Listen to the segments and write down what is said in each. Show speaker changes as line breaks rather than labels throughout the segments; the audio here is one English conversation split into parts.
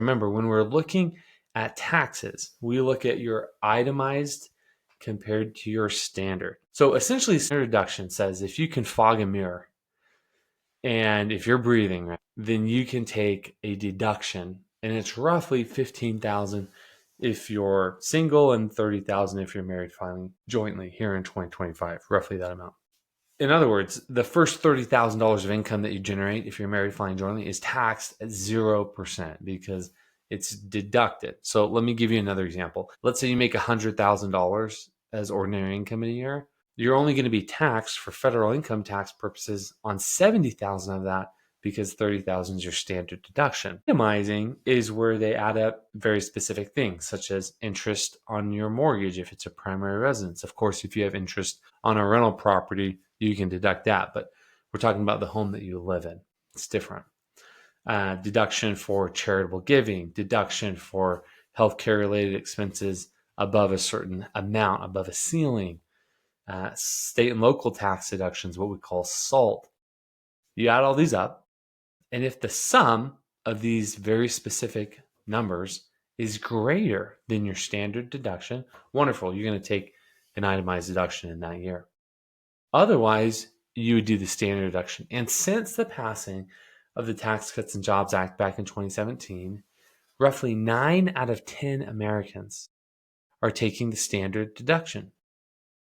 Remember, when we're looking at taxes, we look at your itemized compared to your standard. So essentially, standard deduction says if you can fog a mirror and if you're breathing, right, then you can take a deduction, and it's roughly $15,000 if you're single and $30,000 if you're married filing jointly here in 2025, roughly that amount. In other words, the first $30,000 of income that you generate if you're married filing jointly is taxed at 0% because it's deducted. So let me give you another example. Let's say you make $100,000 as ordinary income in a year. You're only going to be taxed for federal income tax purposes on 70,000 of that because 30,000 is your standard deduction. Itemizing is where they add up very specific things, such as interest on your mortgage if it's a primary residence. Of course, if you have interest on a rental property, you can deduct that, but we're talking about the home that you live in. It's different. Deduction for charitable giving, deduction for healthcare related expenses above a certain amount, above a ceiling, state and local tax deductions, what we call SALT. You add all these up, and if the sum of these very specific numbers is greater than your standard deduction, wonderful, you're going to take an itemized deduction in that year. Otherwise, you would do the standard deduction. And since the passing of the Tax Cuts and Jobs Act back in 2017, roughly 9 out of 10 Americans are taking the standard deduction.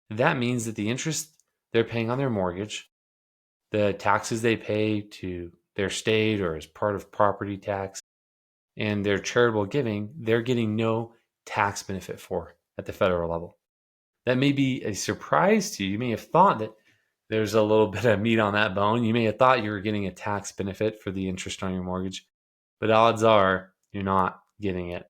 That means that the interest they're paying on their mortgage, the taxes they pay to their state or as part of property tax, and their charitable giving, they're getting no tax benefit for at the federal level. That may be a surprise to you. You may have thought that there's a little bit of meat on that bone. You may have thought you were getting a tax benefit for the interest on your mortgage, but odds are you're not getting it.